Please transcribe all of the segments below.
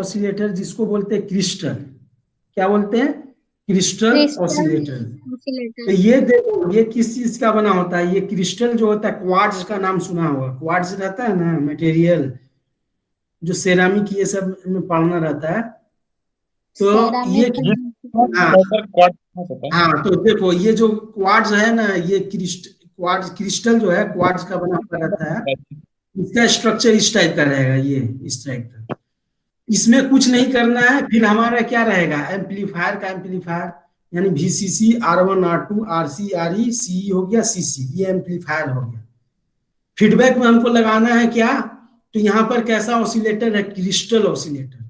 Oscillator जिसको बोलते हैं क्रिस्टल, क्या बोलते हैं? Crystal crystal oscillator. तो ऑसिलेटर। ये देखो, ये किस चीज का बना होता है? ये क्रिस्टल जो होता है, क्वार्ट्ज का नाम सुना होगा। क्वार्ट्ज रहता है ना मटेरियल, जो सेरामिक ये सब में पढ़ना रहता है। तो ये सेरामिक। जी हाँ, सर, क्वाड होता है। हाँ, तो देखो ये जो क्वार्ट्ज है ना, ये क्वार्ट्ज क्रिस्टल जो है क्वार्ट्ज का बना हुआ रहता है। इसका स्ट्रक्चर इस टाइप का रहेगा, ये इस टाइप का। इसमें कुछ नहीं करना है, फिर हमारा क्या रहेगा? एम्पलीफायर का एम्पलीफायर, यानी VCC, R1 R2 RC RE CE हो गया, CC, ये एम्पलीफायर हो गया। फीडबैक में हमको लगाना है क्या? तो यहाँ पर कैसा ऑसिलेटर है? Crystal oscillator.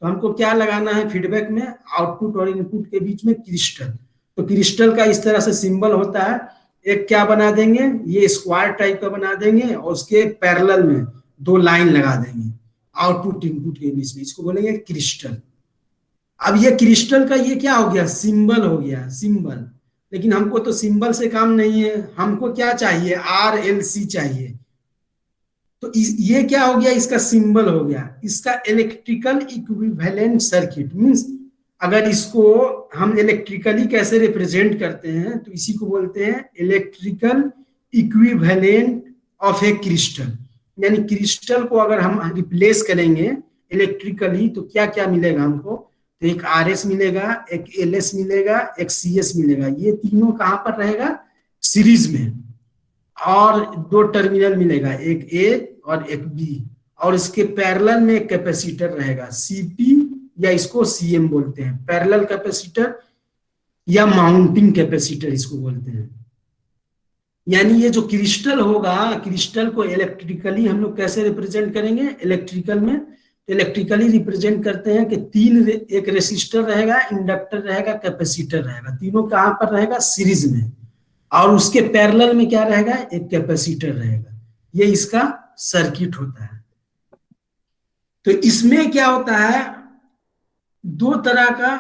तो हमको क्या लगाना है फीडबैक में? आउटपुट और इनपुट के बीच में क्रिस्टल। तो क्रिस्टल का इस तरह से सिंबल होता है। एक क्या बना देंगे, ये स्क्वायर टाइप का बना देंगे और उसके पैरेलल में दो लाइन लगा देंगे आउटपुट इनपुट के बीच में, इसको बोलेंगे क्रिस्टल। अब ये क्रिस्टल का ये क्या हो गया? सिंबल हो गया, सिंबल। लेकिन हमको तो सिंबल से काम नहीं है, हमको क्या चाहिए? RLC चाहिए। तो ये क्या हो गया? इसका सिंबल हो गया। इसका इलेक्ट्रिकल इक्विवेलेंट सर्किट मींस, अगर इसको हम इलेक्ट्रिकली कैसे रिप्रेजेंट करते हैं, तो इसी को बोलते हैं electrical equivalent of A crystal. यानी क्रिस्टल को अगर हम रिप्लेस करेंगे इलेक्ट्रिकली, तो क्या क्या मिलेगा हमको? तो एक RS मिलेगा, एक LS मिलेगा, एक CS मिलेगा। ये तीनों कहां पर रहेगा? सीरीज में। और दो टर्मिनल मिलेगा, एक A और एक B। और इसके पैरेलल में एक कैपेसिटर रहेगा, CP, या इसको CM बोलते हैं, पैरेलल कैपेसिटर या माउंटिंग कैपेसिटर इसको बोलते हैं। यानी ये जो क्रिस्टल होगा, क्रिस्टल को इलेक्ट्रिकली हम लोग कैसे रिप्रेजेंट करेंगे? इलेक्ट्रिकल में इलेक्ट्रिकली रिप्रेजेंट करते हैं कि एक रेसिस्टर रहेगा, इंडक्टर रहेगा, कैपेसिटर रहेगा। तीनों कहां पर रहेगा? सीरीज में। और उसके पैरेलल में क्या रहेगा? एक कैपेसिटर रहेगा। ये इसका सर्किट होता है। तो इसमें क्या होता है? दो तरह का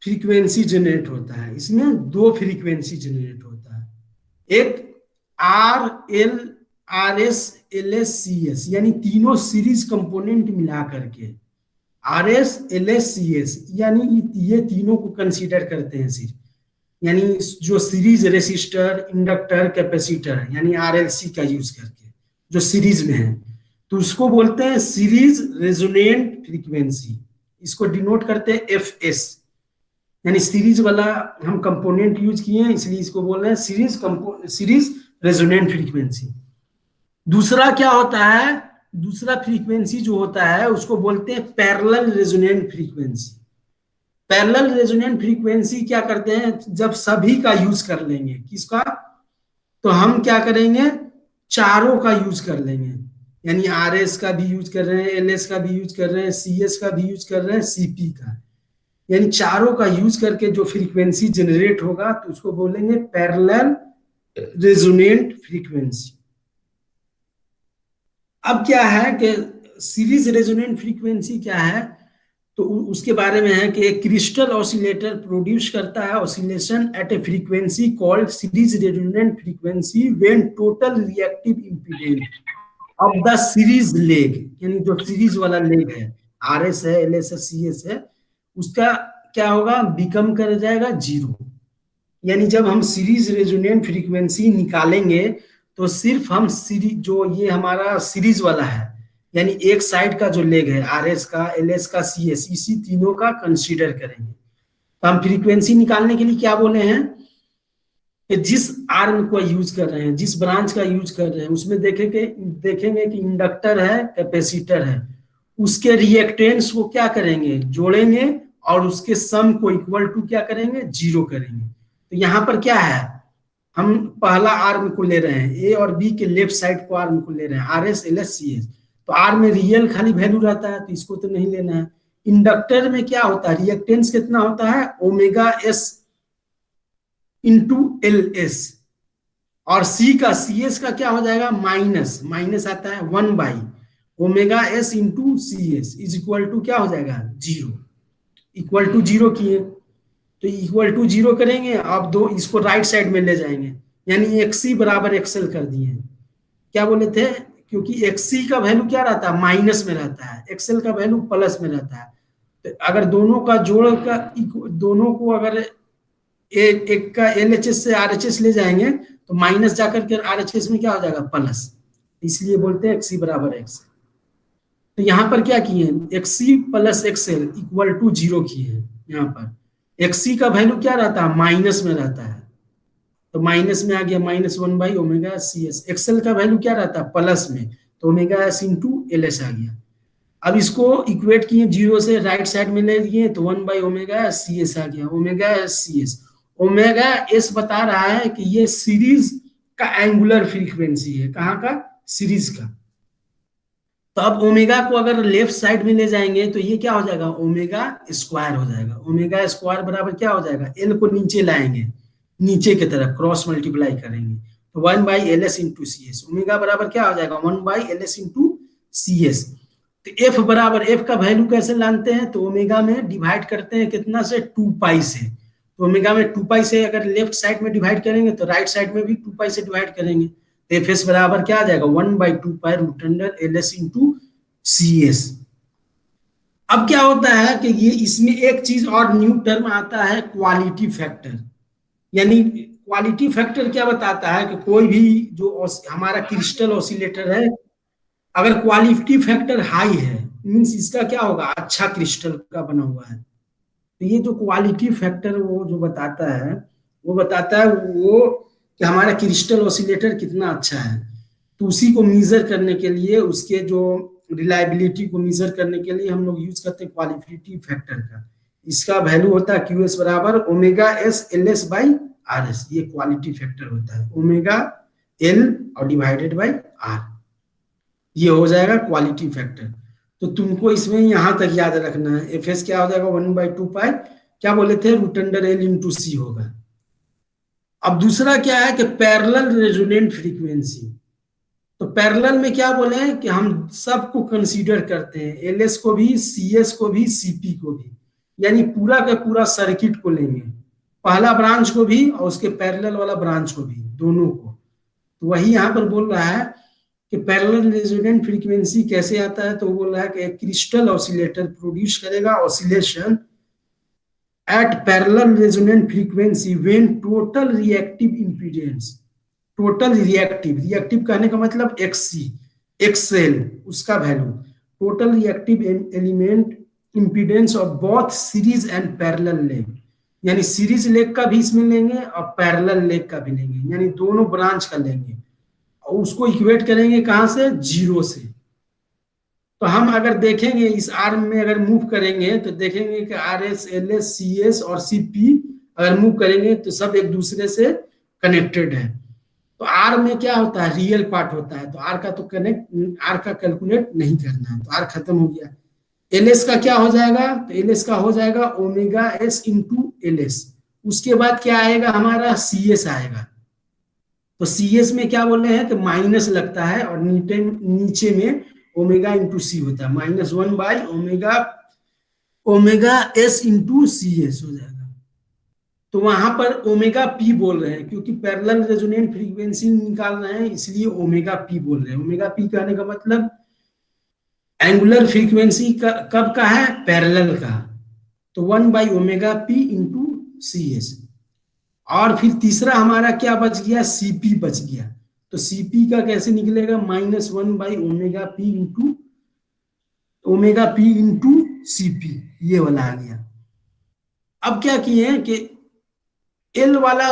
फ्रीक्वेंसी जनरेट होता है। इसमें दो फ्रीक्वेंसी जनरेट होता है। एक RL RS LS CS, यानी तीनों सीरीज कंपोनेंट मिला करके RS LS CS, यानी ये तीनों को कंसीडर करते हैं सिर्फ। यानी जो सीरीज रेसिस्टर, इंडक्टर, कैपेसिटर, यानी RLC का यूज करके जो सीरीज में है, तो उसको बोलते हैं सीरीज रेजोनेंट फ्रीक्वेंसी। इसको डिनोट करते हैं FS, यानी सीरीज वाला हम कंपोनेंट यूज किए हैं, इसलिए इसको बोल रहे हैं सीरीज रेजोनेंट फ्रीक्वेंसी। दूसरा क्या होता है? दूसरा फ्रीक्वेंसी जो होता है उसको बोलते हैं parallel resonant frequency. Parallel resonant frequency क्या करते हैं? जब सभी का यूज कर लेंगे, किसका? तो हम क्या करेंगे? चारों का यूज कर लेंगे। यानी RS का भी यूज कर रहे हैं, LS का भी यूज कर रहे हैं, CS का भी यूज कर रहे हैं, CP का। यानी चारों का यूज करके जो फ्रीक्वेंसी जनरेट होगा, तो उसको बोलेंगे पैरेलल रेजोनेंट फ्रीक्वेंसी। अब क्या है कि सीरीज रेजोनेंट फ्रीक्वेंसी क्या है? तो उसके बारे में है कि एक क्रिस्टल ऑसिलेटर प्रोड्यूस करता है oscillation at a frequency called series resonant frequency when total reactive impedance of the series leg, यानी जो सीरीज वाला लेग है, RS है, LS है, CS है, उसका क्या होगा? बिकम कर जाएगा 0। यानी जब हम सीरीज रेजोनेंट फ्रीक्वेंसी निकालेंगे, तो सिर्फ हम सीरीज, जो ये हमारा सीरीज वाला है, यानी एक साइड का जो लेग है, RS का, LS का, CS, इसी तीनों का कंसीडर करेंगे। तो हम फ्रीक्वेंसी निकालने के लिए क्या बोले हैं कि जिस आर्म को यूज कर रहे हैं, जिस ब्रांच का यूज कर रहे हैं, उसमें देखेंगे कि इंडक्टर है, कैपेसिटर है, उसके रिएक्टेंस को क्या करेंगे? जोड़ेंगे, और उसके सम को इक्वल टू क्या करेंगे? 0 करेंगे। तो यहाँ पर क्या है? हम पहला आर्म को ले रहे हैं, A और B के लेफ्ट साइड को आर्म को ले रहे हैं, RS LS CS। तो आर्म में रियल खाली वैल्यू रहता है, तो इसको तो नहीं लेना है। इंडक्टर में क्या होता है? रिएक्टेंस कितना होता है? Omega S into LS। और CS का क्या हो जाएगा? माइनस, माइनस आता है 1/ओमेगा S into CS is equal to क्या हो जाएगा? 0। इक्वल टू 0 किए, तो इक्वल टू 0 करेंगे। अब दो इसको राइट साइड में ले जाएंगे, यानी XC बराबर XL कर दिए। क्या बोले थे? क्योंकि XC का वैल्यू क्या रहता है? माइनस में रहता है, XL का वैल्यू प्लस में रहता है। तो अगर दोनों का जोड़ का दोनों को अगर एक का LHS से RHS ले जाएंगे तो माइनस जाकर के RHS में क्या हो जाएगा प्लस, इसलिए बोलते हैं XC बराबर X। तो यहाँ पर क्या किए हैं, XC plus XL equal to 0 किए हैं। यहाँ पर XC का वैल्यू क्या रहता है, माइनस में रहता है, तो माइनस में आ गया -1/ओमेगा CS। XL का वैल्यू क्या रहता है, प्लस में, तो ओमेगा S इंटू LS आ गया। अब इसको इक्वेट किए 0 से, राइट साइड में ले लिए तो 1/ओमेगा CS आ गया, ओमेगा ओमेगा S बता रहा है कि ये सीरीज का एंगुलर फ्रीक्वेंसी है, कहाँ का, सीरीज का। तो अब ओमेगा को अगर लेफ्ट साइड में ले जाएंगे तो ये क्या हो जाएगा, ओमेगा स्क्वायर हो जाएगा। ओमेगा स्क्वायर बराबर क्या हो जाएगा, एल को नीचे लाएंगे, नीचे की तरफ क्रॉस मल्टीप्लाई करेंगे तो 1/LS इंटू CS। ओमेगा बराबर क्या हो जाएगा, 1/LS इंटू CS। तो एफ बराबर, एफ का वैल्यू कैसे लाते हैं, तो ओमेगा में डिवाइड करते हैं कितना से, 2 से। तो ओमेगा में 2 से अगर लेफ्ट साइड में डिवाइड करेंगे तो राइट साइड में भी 2 से डिवाइड करेंगे, तो एफ एस बराबर क्या आ जाएगा, 1/2π√LS/CS। अब क्या होता है कि ये इसमें एक चीज और न्यू टर्म आता है, क्वालिटी फैक्टर। यानी क्वालिटी फैक्टर क्या बताता है कि कोई भी जो हमारा क्रिस्टल ऑसिलेटर है, अगर क्वालिटी फैक्टर हाई है मींस इसका क्या होगा, अच्छा क्रिस्टल का बना हुआ है। तो ये जो क्वालिटी फैक्टर वो जो बताता है, वो बताता है वो कि हमारा क्रिस्टल ऑसिलेटर कितना अच्छा है। तो उसी को मेजर करने के लिए, उसके जो रिलायबिलिटी को मेजर करने के लिए हम लोग यूज करते हैं क्वालिटी फैक्टर का। इसका वैल्यू होता है QS बराबर ओमेगा/LS/RS। ये क्वालिटी फैक्टर होता है, ओमेगा L और डिवाइडेड बाई R, ये हो जाएगा क्वालिटी फैक्टर। तो तुमको इसमें यहां तक याद रखना है, एफ एस क्या हो जाएगा, 1/2π, क्या बोले थे, √L/C होगा। अब दूसरा क्या है कि पैरेलल रेजोनेंट फ्रीक्वेंसी। तो पैरेलल में क्या बोले हैं कि हम सबको कंसीडर करते हैं, LS को भी, CS को भी, CP को भी, यानी पूरा का पूरा सर्किट को लेंगे, पहला ब्रांच को भी और उसके पैरेलल वाला ब्रांच को भी, दोनों को। तो वही यहाँ पर बोल रहा है कि पैरेलल रेजोनेंट फ्रीक्वेंसी कैसे आता है, तो वो बोल रहा है कि एक क्रिस्टल ऑसिलेटर प्रोड्यूस करेगा oscillation at parallel resonant frequency when total reactive impedance, total reactive कहने का मतलब XL उसका value, total reactive element impedance of both series and parallel leg, यानी सीरीज लेग का भी इसमें लेंगे और पैरेलल लेग का भी लेंगे, यानी दोनों ब्रांच का लेंगे और उसको इक्वेट करेंगे कहां से, 0 से। तो हम अगर देखेंगे इस आर्म में अगर मूव करेंगे तो देखेंगे कि RS, LS, CS और CP अगर मूव करेंगे तो सब एक दूसरे से कनेक्टेड है। तो R में क्या होता है, रियल पार्ट होता है, तो R का तो R का कैलकुलेट नहीं करना है, तो R खत्म हो गया। LS का क्या हो जाएगा, तो LS का हो जाएगा ओमेगा/S इंटू LS। उसके बाद क्या आएगा हमारा, CS आएगा। तो CS में क्या बोल रहे हैं कि माइनस लगता है और नीचे में ओमेगा इंटू C होता है, -1/ओमेगा/S इंटू CS हो जाएगा। तो वहां पर ओमेगा P बोल रहे हैं, क्योंकि पैरेलल रेजोनेंट फ्रीक्वेंसी निकाल रहे हैं इसलिए ओमेगा P बोल रहे हैं। ओमेगा P कहने का मतलब एंगुलर फ्रीक्वेंसी कब का है, पैरेलल का, तो 1/ओमेगा P इंटू CS। और फिर तीसरा हमारा क्या बच गया, CP बच गया। तो CP का कैसे निकलेगा, -1/ओमेगा P इंटू CP, ये वाला आ गया। अब क्या किए हैं कि L वाला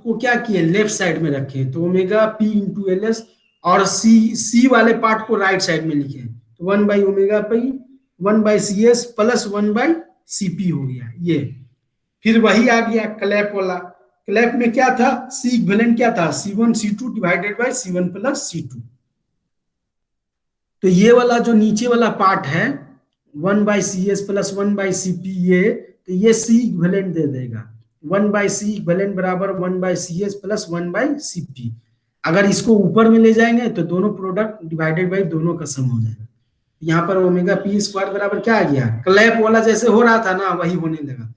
को क्या किए, लेफ्ट साइड में रखे, तो ओमेगा P इंटू LS, और C वाले पार्ट को राइट साइड में लिखे, तो 1/ओमेगा P 1/CS प्लस 1/CP हो गया ये। फिर वही आ गया क्लैप वाला, क्लैप में क्या था, C इक्विवेलेंट क्या था, C1 C2 divided by C1 plus C2। तो ये वाला जो नीचे वाला पार्ट है 1/CS प्लस 1/CP, ये C इक्विवेलेंट दे देगा, 1/C इक्विवेलेंट बराबर 1/CS प्लस 1/CP। अगर इसको ऊपर में ले जाएंगे तो दोनों प्रोडक्ट डिवाइडेड बाय दोनों का सम हो जाएगा। यहाँ पर ओमेगा P स्क्वायर बराबर क्या आ गया, क्लैप वाला जैसे हो रहा था ना वही होने लगा,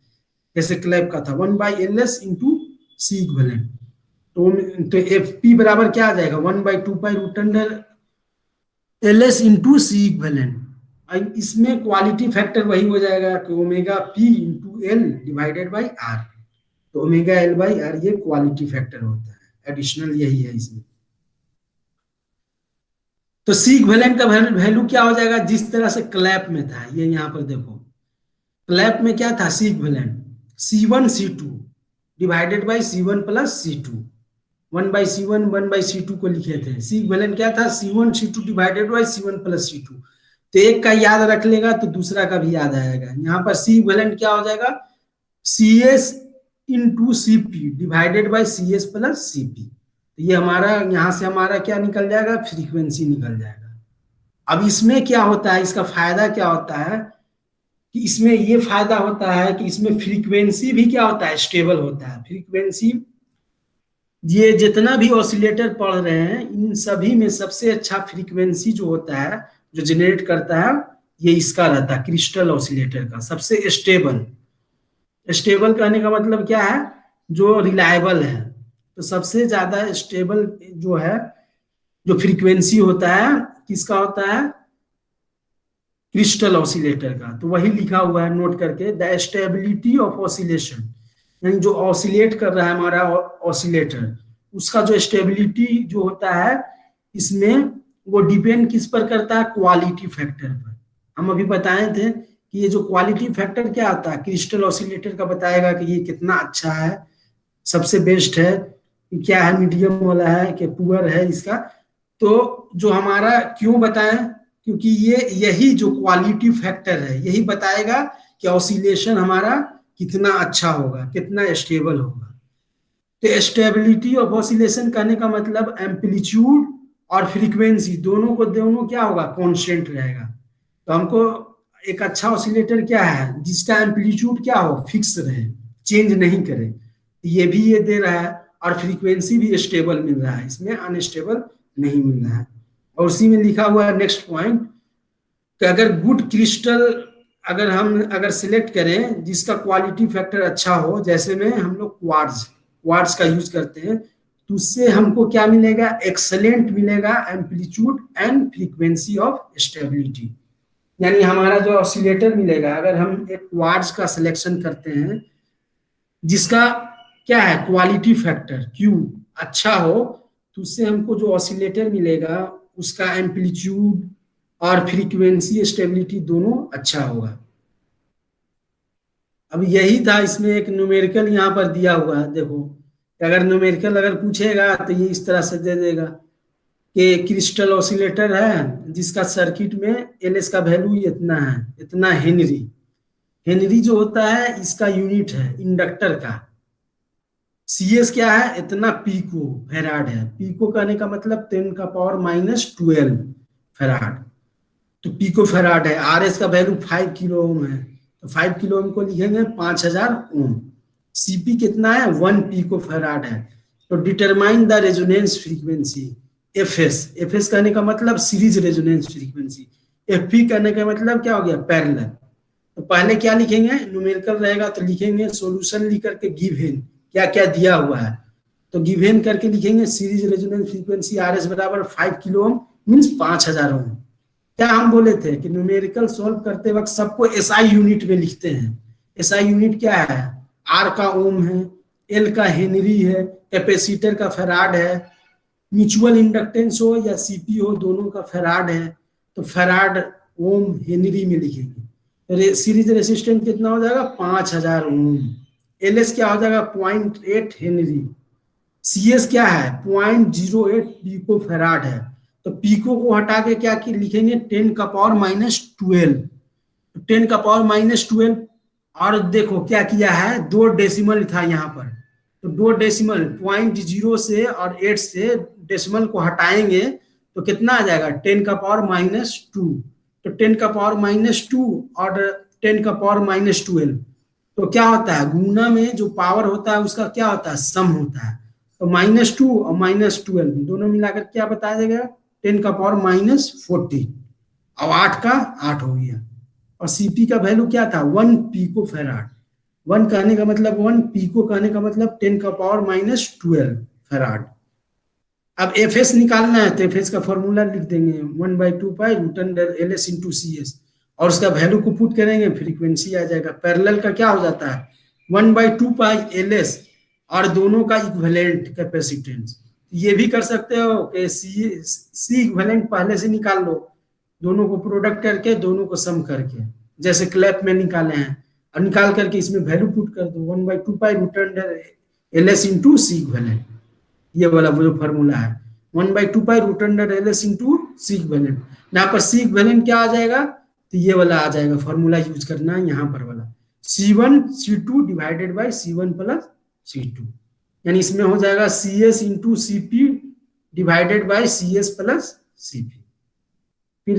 जैसे क्लैप का था 1/LS इंटू C इक्विवेलेंट। तो FP बराबर क्या आ जाएगा, 1/2π√LS इंटू C इक्विवेलेंट। इसमें क्वालिटी फैक्टर वही हो जाएगा कि omega P into L divided by R. तो ओमेगा एल बाई आर ये क्वालिटी फैक्टर होता है, एडिशनल यही है इसमें। तो सी इक्विवेलेंट का वैल्यू क्या हो जाएगा, जिस तरह से क्लैप में था, ये यहाँ पर देखो क्लैप में क्या था, C equivalent C1 C2 divided by C1 plus C2, 1/C1 1/C2 को लिखे थे। सी इक्विवेलेंट क्या था, C1 C2 divided by C1 plus C2। तो एक का याद रख लेगा तो दूसरा का भी याद आएगा। यहाँ पर सी इक्विवेलेंट क्या हो जाएगा, CS into CP divided by CS plus CP। तो ये हमारा यहाँ से हमारा क्या निकल जाएगा, फ्रीक्वेंसी निकल जाएगा। अब इसमें क्या होता है, इसका फायदा क्या होता है कि इसमें ये फायदा होता है कि इसमें फ्रीक्वेंसी भी क्या होता है, स्टेबल होता है। फ्रीक्वेंसी ये जितना भी ऑसिलेटर पढ़ रहे हैं इन सभी में सबसे अच्छा फ्रीक्वेंसी जो होता है, जो जनरेट करता है, ये इसका रहता है, क्रिस्टल ऑसिलेटर का सबसे स्टेबल। स्टेबल कहने का मतलब क्या है, जो रिलायबल है। तो सबसे ज्यादा स्टेबल जो है, जो फ्रीक्वेंसी होता है, किसका होता है, क्रिस्टल ऑसिलेटर का। तो वही लिखा हुआ है नोट करके, द स्टेबिलिटी ऑफ ऑसिलेशन, यानी जो ऑसिलेट कर रहा है हमारा ऑसिलेटर, उसका जो स्टेबिलिटी जो होता है इसमें, वो डिपेंड किस पर करता है, क्वालिटी फैक्टर पर। हम अभी बताए थे कि ये जो क्वालिटी फैक्टर क्या आता है, क्रिस्टल ऑसिलेटर का बताएगा कि ये कितना अच्छा है, सबसे बेस्ट है, क्या है, मीडियम वाला है कि पुअर है इसका। तो जो हमारा क्यों बताएं, क्योंकि ये यही जो क्वालिटी फैक्टर है यही बताएगा कि ऑसिलेशन हमारा कितना अच्छा होगा, कितना स्टेबल होगा। तो स्टेबिलिटी ऑफ ऑसिलेशन कहने का मतलब एम्पलीट्यूड और फ्रीक्वेंसी दोनों क्या होगा, कांस्टेंट रहेगा। तो हमको एक अच्छा ऑसिलेटर क्या है, जिसका एम्पलीट्यूड क्या हो, फिक्स रहे, चेंज नहीं करे। ये भी ये दे रहा है, और फ्रीक्वेंसी भी स्टेबल मिल रहा है, इसमें अनस्टेबल नहीं मिल रहा है। और उसी में लिखा हुआ है नेक्स्ट पॉइंट कि अगर गुड क्रिस्टल अगर सिलेक्ट करें जिसका क्वालिटी फैक्टर अच्छा हो, जैसे में हम लोग क्वार्ट्ज का यूज करते हैं, तो उससे हमको क्या मिलेगा, एक्सेलेंट मिलेगा amplitude and frequency of stability. यानी हमारा जो ऑसिलेटर मिलेगा, अगर हम एक क्वार्ट्ज का सिलेक्शन करते हैं जिसका क्या है, क्वालिटी फैक्टर Q अच्छा हो, तो उससे हमको जो ऑसिलेटर मिलेगा उसका एम्पलीट्यूड और फ्रीक्वेंसी स्टेबिलिटी दोनों अच्छा होगा। अब यही था, इसमें एक न्यूमेरिकल यहाँ पर दिया हुआ है, देखो अगर न्यूमेरिकल अगर पूछेगा तो ये इस तरह से दे देगा कि क्रिस्टल ऑसिलेटर है जिसका सर्किट में LS का वैल्यू इतना है, इतना हेनरी जो होता है इसका यूनिट है इंडक्टर का। CS क्या है, इतना पीको फेराड है। पीको कहने का मतलब 10⁻⁻12 फेराड, तो पिको फेराड है। RS का वैल्यू 5 किलो ओम है, तो 5 किलो ओम को लिखेंगे 5000 ओम। CP कितना है, 1 पिको फेराड है। तो determine the resonance frequency FS कहने का मतलब सीरीज रेजोनेंस फ्रीक्वेंसी। FP कहने का मतलब क्या हो गया, पैरेलल। तो पहले क्या लिखेंगे, न्यूमेरिकल रहेगा तो लिखेंगे सोल्यूशन लिख करके गिवन क्या क्या दिया हुआ है, तो गिवन करके लिखेंगे सीरीज रेजोनेंस फ्रीक्वेंसी RS बराबर 5 किलो ओम मीन्स 5000 ओम। क्या हम बोले थे कि न्यूमेरिकल सॉल्व करते वक्त सबको SI यूनिट में लिखते हैं। SI यूनिट क्या है, R का ओम है, L का हेनरी है, कैपेसिटर का फेराड है, म्यूचुअल इंडक्टेंस हो या CP हो दोनों का फेराड है, तो फेराड ओम हेनरी में लिखेंगे। सीरीज रेसिस्टेंस कितना हो जाएगा, 5000 ओम। LS क्या हो जाएगा, 0.8 हेनरी। CS क्या है, 0.08 पिको फेराड है। तो पिको को हटा के क्या लिखेंगे, 10⁻⁻12। 10⁻⁻12। और देखो क्या किया है, 2 डेसिमल था यहाँ पर, तो 2 डेसिमल 0.0 से और 8 से डेसिमल को हटाएंगे तो कितना आ जाएगा, 10⁻⁻2। तो 10⁻⁻2 और 10⁻⁻12 तो क्या होता है, गुना में जो पावर होता है उसका क्या होता है, सम होता है। तो -2 और -12 दोनों मिलाकर क्या बताया जाएगा, 10⁻⁻14। अब 8 का 8 हो गया। और CP का वैल्यू क्या था, 1 पिको फेराड। 1 कहने का मतलब 1, पिको कहने का मतलब 10⁻⁻12 फेराड। अब FS निकालना है तो FS का फॉर्मूला लिख देंगे, 1/2 पाई √LS × CS। और उसका वैल्यू को पुट करेंगे, फ्रीक्वेंसी आ जाएगा। पैरेलल का क्या हो जाता है 1/2π LS और दोनों का इक्विवेलेंट कैपेसिटेंस। ये भी कर सकते हो कि सी इक्विवेलेंट पहले से निकाल लो, दोनों को प्रोडक्ट करके दोनों को सम करके, जैसे क्लैप में निकाले हैं, और निकाल करके इसमें वैल्यू पुट कर दो 1/2π√LS इंटू सी इक्विवेलेंट। ये वाला वो जो फॉर्मूला है 1/2π√LS इंटू सी इक्विवेलेंट। यहाँ पर सी इक्विवेलेंट क्या आ जाएगा, तो ये वाला आ जाएगा, फॉर्मूला यूज करना है यहाँ पर वाला C1 C2 divided by C1 plus C2, यानी इसमें हो जाएगा CS into CP divided by CS plus CP। फिर